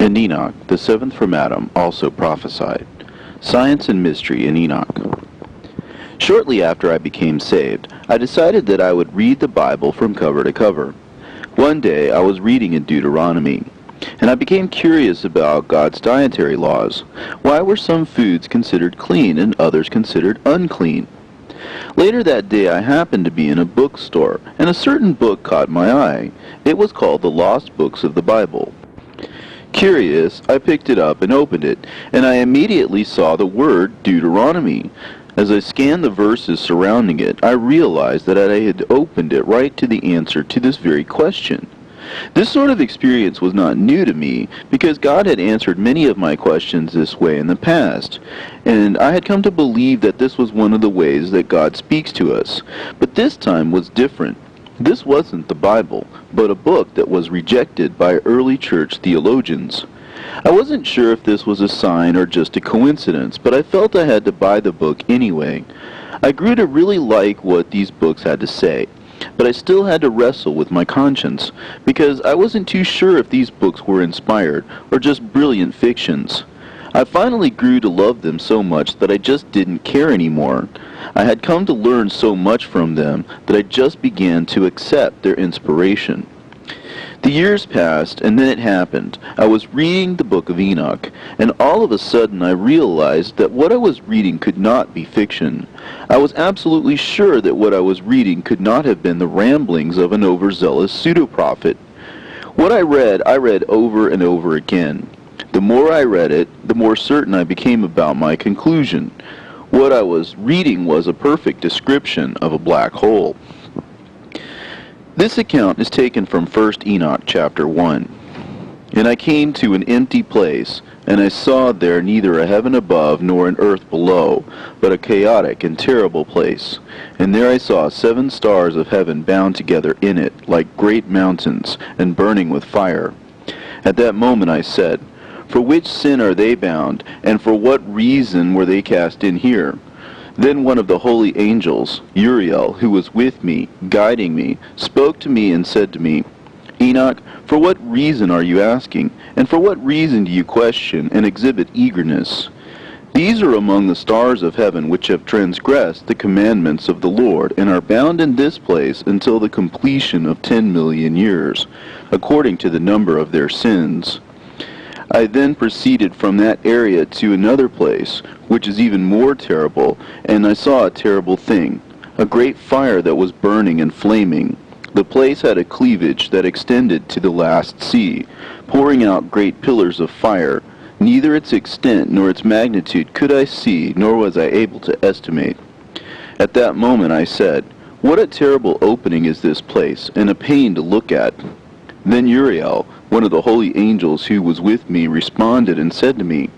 And Enoch, the seventh from Adam, also prophesied. Science and mystery in Enoch. Shortly after I became saved, I decided that I would read the Bible from cover to cover. One day I was reading in Deuteronomy, and I became curious about God's dietary laws. Why were some foods considered clean and others considered unclean? Later that day I happened to be in a bookstore, and a certain book caught my eye. It was called The Lost Books of the Bible. Curious, I picked it up and opened it, and I immediately saw the word Deuteronomy. As I scanned the verses surrounding it, I realized that I had opened it right to the answer to this very question. This sort of experience was not new to me, because God had answered many of my questions this way in the past, and I had come to believe that this was one of the ways that God speaks to us. But this time was different. This wasn't the Bible, but a book that was rejected by early church theologians. I wasn't sure if this was a sign or just a coincidence, but I felt I had to buy the book anyway. I grew to really like what these books had to say, but I still had to wrestle with my conscience, because I wasn't too sure if these books were inspired or just brilliant fictions. I finally grew to love them so much that I just didn't care anymore. I had come to learn so much from them that I just began to accept their inspiration. The years passed, and then it happened. I was reading the Book of Enoch, and all of a sudden I realized that what I was reading could not be fiction. I was absolutely sure that what I was reading could not have been the ramblings of an overzealous pseudo-prophet. What I read over and over again. The more I read it, the more certain I became about my conclusion. What I was reading was a perfect description of a black hole. This account is taken from 1 Enoch chapter 1. And I came to an empty place, and I saw there neither a heaven above nor an earth below, but a chaotic and terrible place. And there I saw 7 stars of heaven bound together in it, like great mountains, and burning with fire. At that moment I said, For which sin are they bound, and for what reason were they cast in here? Then one of the holy angels, Uriel, who was with me, guiding me, spoke to me and said to me, Enoch, for what reason are you asking, and for what reason do you question and exhibit eagerness? These are among the stars of heaven which have transgressed the commandments of the Lord, and are bound in this place until the completion of 10 million years, according to the number of their sins. I then proceeded from that area to another place, which is even more terrible, and I saw a terrible thing, a great fire that was burning and flaming. The place had a cleavage that extended to the last sea, pouring out great pillars of fire. Neither its extent nor its magnitude could I see, nor was I able to estimate. At that moment I said, What a terrible opening is this place, and a pain to look at. Then Uriel, one of the holy angels who was with me, responded and said to me,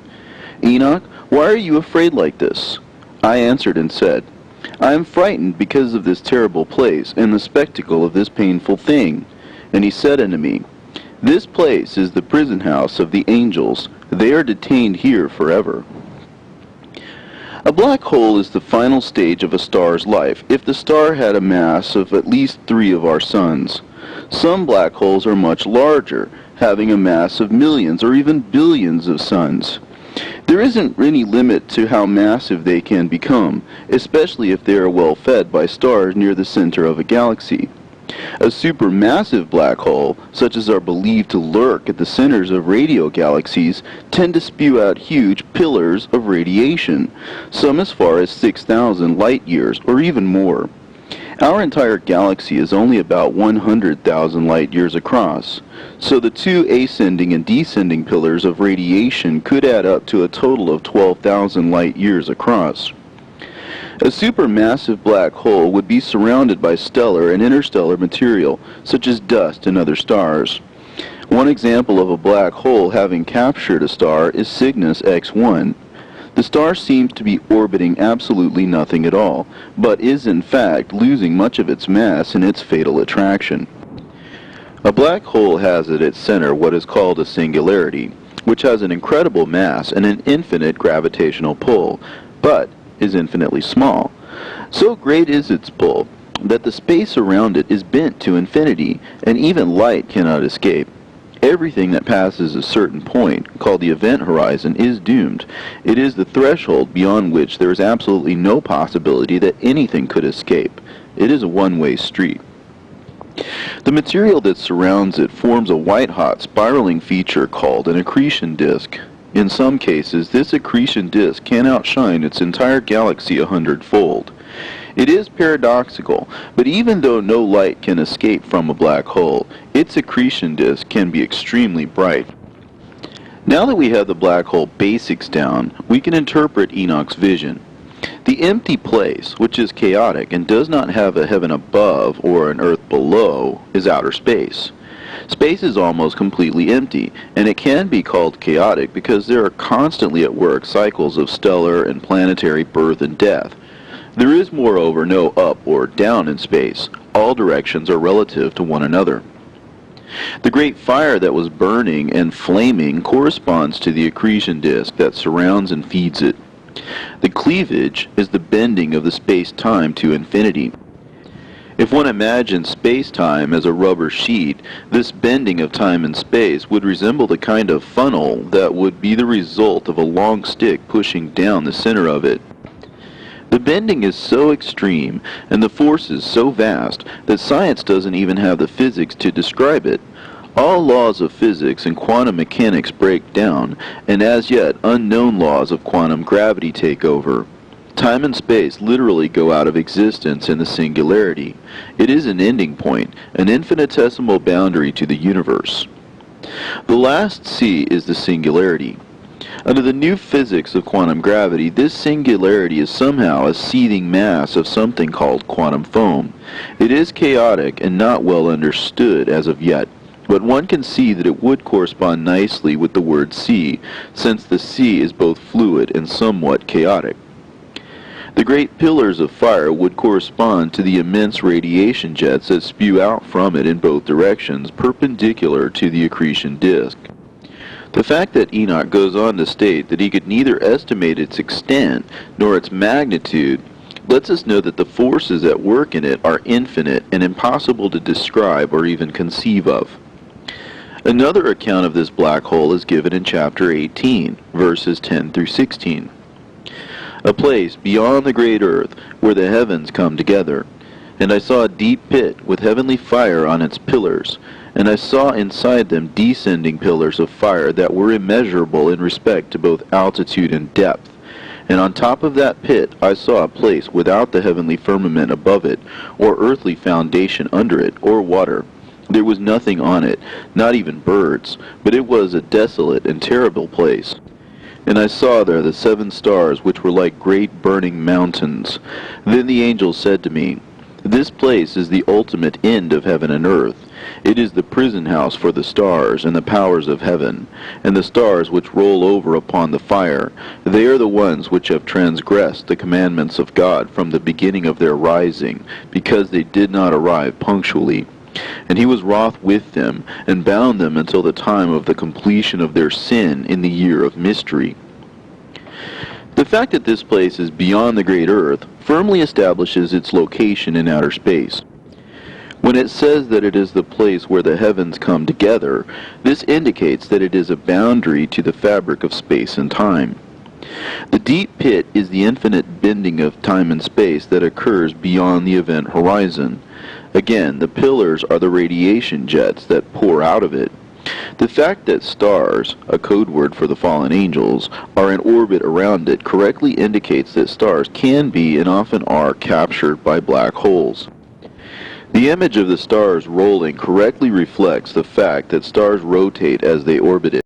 Enoch, why are you afraid like this? I answered and said, I am frightened because of this terrible place and the spectacle of this painful thing. And he said unto me, This place is the prison house of the angels. They are detained here forever. A black hole is the final stage of a star's life if the star had a mass of at least 3 of our suns. Some black holes are much larger, having a mass of millions or even billions of suns. There isn't any limit to how massive they can become, especially if they are well fed by stars near the center of a galaxy. A supermassive black hole, such as are believed to lurk at the centers of radio galaxies, tend to spew out huge pillars of radiation, some as far as 6,000 light years or even more. Our entire galaxy is only about 100,000 light years across, so the 2 ascending and descending pillars of radiation could add up to a total of 12,000 light years across. A supermassive black hole would be surrounded by stellar and interstellar material, such as dust and other stars. One example of a black hole having captured a star is Cygnus X1. The star seems to be orbiting absolutely nothing at all, but is in fact losing much of its mass in its fatal attraction. A black hole has at its center what is called a singularity, which has an incredible mass and an infinite gravitational pull, but is infinitely small. So great is its pull that the space around it is bent to infinity, and even light cannot escape. Everything that passes a certain point, called the event horizon, is doomed. It is the threshold beyond which there is absolutely no possibility that anything could escape. It is a one-way street. The material that surrounds it forms a white-hot spiraling feature called an accretion disk. In some cases, this accretion disk can outshine its entire galaxy 100-fold. It is paradoxical, but even though no light can escape from a black hole, its accretion disk can be extremely bright. Now that we have the black hole basics down, we can interpret Enoch's vision. The empty place, which is chaotic and does not have a heaven above or an earth below, is outer space. Space is almost completely empty, and it can be called chaotic because there are constantly at work cycles of stellar and planetary birth and death. There is, moreover, no up or down in space. All directions are relative to one another. The great fire that was burning and flaming corresponds to the accretion disk that surrounds and feeds it. The cleavage is the bending of the space-time to infinity. If one imagines space-time as a rubber sheet, this bending of time and space would resemble the kind of funnel that would be the result of a long stick pushing down the center of it. The bending is so extreme and the forces so vast that science doesn't even have the physics to describe it. All laws of physics and quantum mechanics break down, and as yet unknown laws of quantum gravity take over. Time and space literally go out of existence in the singularity. It is an ending point, an infinitesimal boundary to the universe. The last C is the singularity. Under the new physics of quantum gravity, this singularity is somehow a seething mass of something called quantum foam. It is chaotic and not well understood as of yet, but one can see that it would correspond nicely with the word sea, since the sea is both fluid and somewhat chaotic. The great pillars of fire would correspond to the immense radiation jets that spew out from it in both directions, perpendicular to the accretion disk. The fact that Enoch goes on to state that he could neither estimate its extent nor its magnitude lets us know that the forces at work in it are infinite and impossible to describe or even conceive of. Another account of this black hole is given in chapter 18, verses 10 through 16. A place beyond the great earth where the heavens come together. And I saw a deep pit with heavenly fire on its pillars, and I saw inside them descending pillars of fire that were immeasurable in respect to both altitude and depth. And on top of that pit I saw a place without the heavenly firmament above it, or earthly foundation under it, or water. There was nothing on it, not even birds, but it was a desolate and terrible place. And I saw there the 7 stars which were like great burning mountains. Then the angel said to me, "This place is the ultimate end of heaven and earth. It is the prison house for the stars and the powers of heaven, and the stars which roll over upon the fire. They are the ones which have transgressed the commandments of God from the beginning of their rising, because they did not arrive punctually. And he was wroth with them, and bound them until the time of the completion of their sin in the year of mystery." The fact that this place is beyond the great earth firmly establishes its location in outer space. When it says that it is the place where the heavens come together, this indicates that it is a boundary to the fabric of space and time. The deep pit is the infinite bending of time and space that occurs beyond the event horizon. Again, the pillars are the radiation jets that pour out of it. The fact that stars, a code word for the fallen angels, are in orbit around it correctly indicates that stars can be and often are captured by black holes. The image of the stars rolling correctly reflects the fact that stars rotate as they orbit it.